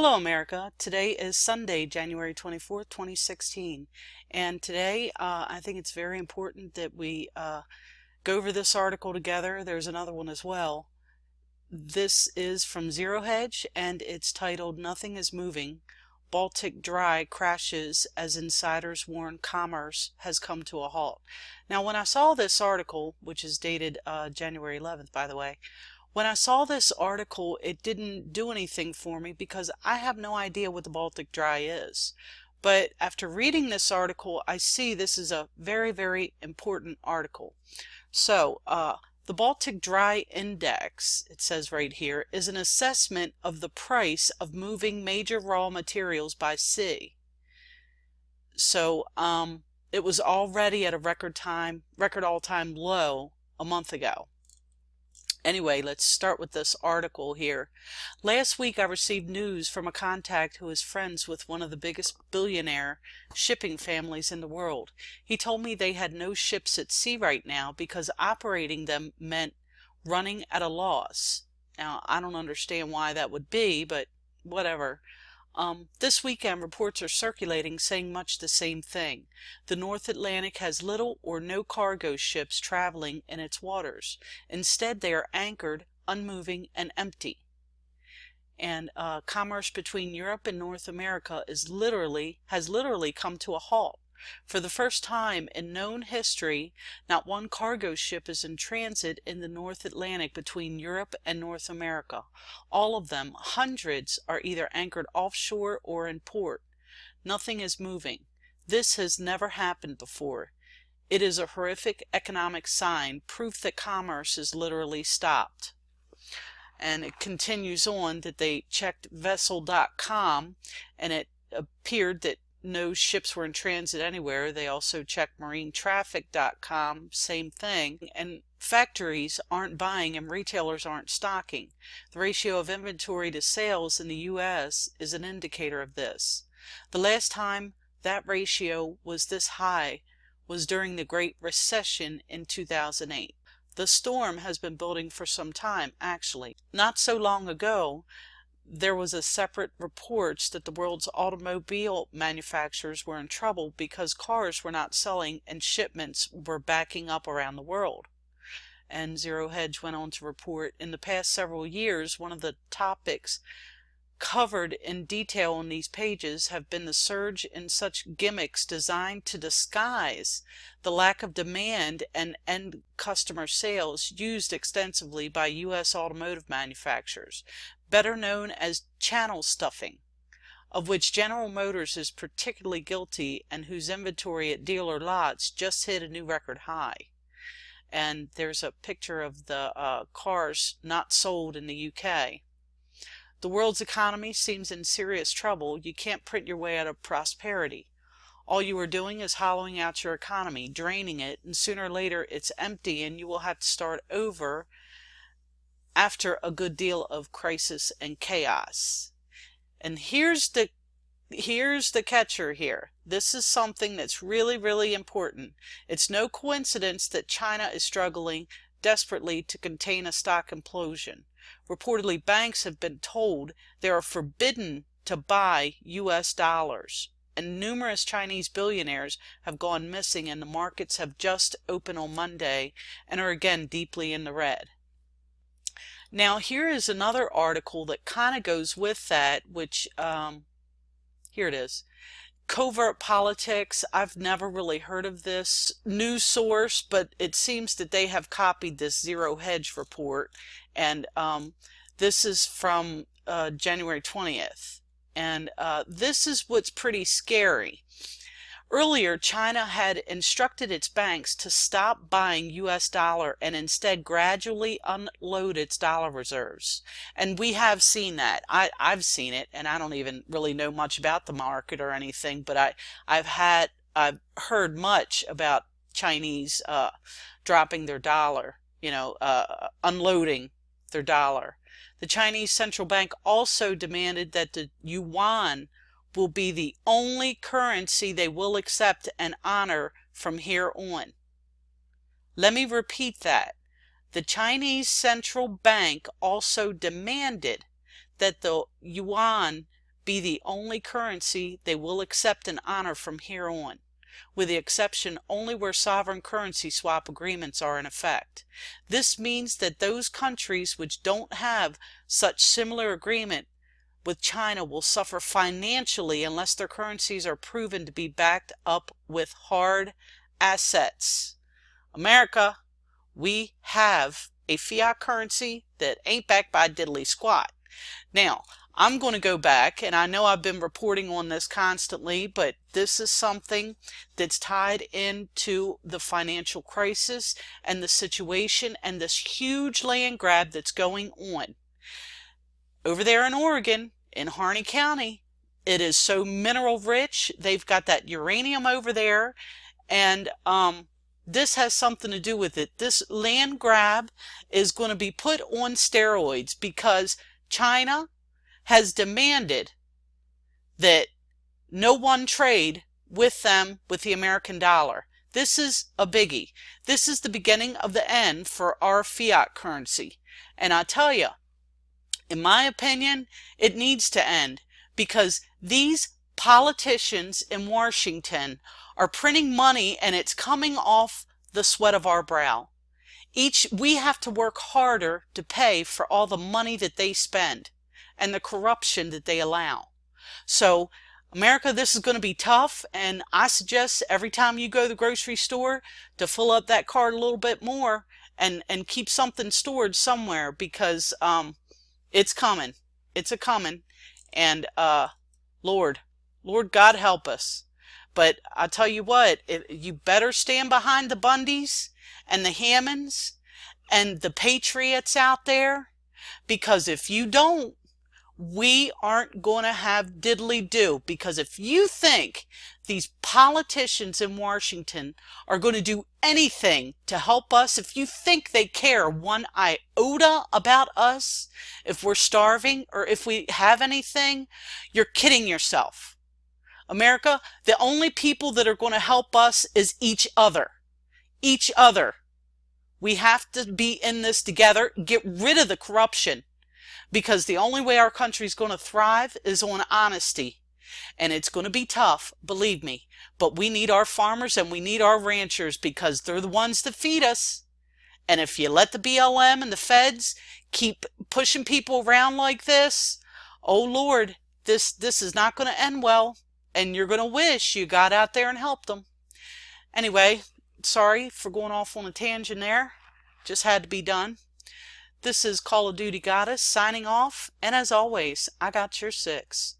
Hello, America. Today is Sunday, January 24th, 2016. And today, I think it's very important that we go over this article together. There's another one as well. This is from Zero Hedge, and it's titled, "Nothing is Moving. Baltic Dry Crashes as Insiders Warn Commerce Has Come to a Halt." Now, when I saw this article, which is dated January 11th, by the way, when I saw this article, it didn't do anything for me because I have no idea what the Baltic Dry is. But after reading this article, I see this is a very, very important article. So, the Baltic Dry Index, it says right here, is an assessment of the price of moving major raw materials by sea. So, it was already at a record all-time low a month ago. Anyway, let's start with this article here. Last week I received news from a contact who is friends with one of the biggest billionaire shipping families in the world. He told me they had no ships at sea right now because operating them meant running at a loss. Now, I don't understand why that would be, but whatever. This weekend, reports are circulating saying much the same thing. The North Atlantic has little or no cargo ships traveling in its waters. Instead, they are anchored, unmoving, and empty. And commerce between Europe and North America has literally come to a halt. For the first time in known history, not one cargo ship is in transit in the North Atlantic between Europe and North America. All of them, hundreds, are either anchored offshore or in port. Nothing is moving. This has never happened before. It is a horrific economic sign, proof that commerce is literally stopped. And it continues on that they checked vessel.com and it appeared that no ships were in transit anywhere. They also checked marinetraffic.com, same thing. And factories aren't buying and retailers aren't stocking. The ratio of inventory to sales in the U.S. is an indicator of this. The last time that ratio was this high was during the Great Recession in 2008. The storm has been building for some time, actually. Not so long ago, there was a separate reports that the world's automobile manufacturers were in trouble because cars were not selling and shipments were backing up around the world. And Zero Hedge went on to report, in the past several years, one of the topics covered in detail on these pages have been the surge in such gimmicks designed to disguise the lack of demand and end customer sales used extensively by U.S. automotive manufacturers, better known as channel stuffing, of which General Motors is particularly guilty and whose inventory at dealer lots just hit a new record high. And there's a picture of the cars not sold in the UK. The world's economy seems in serious trouble. You can't print your way out of prosperity. All you are doing is hollowing out your economy, draining it, and sooner or later it's empty and you will have to start over after a good deal of crisis and chaos. And here's the catcher here. This is something that's really, really important. It's no coincidence that China is struggling desperately to contain a stock implosion. Reportedly, banks have been told they are forbidden to buy U.S. dollars, and numerous Chinese billionaires have gone missing, and the markets have just opened on Monday and are again deeply in the red. Now, here is another article that kind of goes with that, which, here it is. Covert politics. I've never really heard of this news source, but it seems that they have copied this Zero Hedge report, and this is from January 20th, and this is what's pretty scary. Earlier, China had instructed its banks to stop buying U.S. dollar and instead gradually unload its dollar reserves. And we have seen that. I've seen it, and I don't even really know much about the market or anything, but I've heard much about Chinese dropping their dollar, unloading their dollar. The Chinese central bank also demanded that the Yuan will be the only currency they will accept and honor from here on. Let me repeat that. The Chinese central bank also demanded that the yuan be the only currency they will accept and honor from here on, with the exception only where sovereign currency swap agreements are in effect. This means that those countries which don't have such similar agreement with China will suffer financially unless their currencies are proven to be backed up with hard assets. America, we have a fiat currency that ain't backed by diddly squat. Now, I'm going to go back, and I know I've been reporting on this constantly, but this is something that's tied into the financial crisis and the situation and this huge land grab that's going on. Over there in Oregon, in Harney County, it is so mineral rich. They've got that uranium over there, and this has something to do with it. This land grab is going to be put on steroids because China has demanded that no one trade with them with the American dollar. This is a biggie. This is the beginning of the end for our fiat currency. And I tell you, in my opinion, it needs to end because these politicians in Washington are printing money and it's coming off the sweat of our brow. We have to work harder to pay for all the money that they spend and the corruption that they allow. So, America, this is going to be tough, and I suggest every time you go to the grocery store to fill up that cart a little bit more and keep something stored somewhere because it's coming. It's a-coming. And Lord God help us. But I tell you what, you better stand behind the Bundys and the Hammonds and the Patriots out there, because if you don't, we aren't going to have diddly-do. Because if you think these politicians in Washington are going to do anything to help us, if you think they care one iota about us, if we're starving or if we have anything, you're kidding yourself. America, the only people that are going to help us is each other. Each other. We have to be in this together. Get rid of the corruption. Because the only way our country is going to thrive is on honesty. And it's going to be tough, believe me. But we need our farmers and we need our ranchers because they're the ones that feed us. And if you let the BLM and the feds keep pushing people around like this, oh Lord, this is not going to end well. And you're going to wish you got out there and helped them. Anyway, sorry for going off on a tangent there. Just had to be done. This is Call of Duty Goddess signing off, and as always, I got your 6.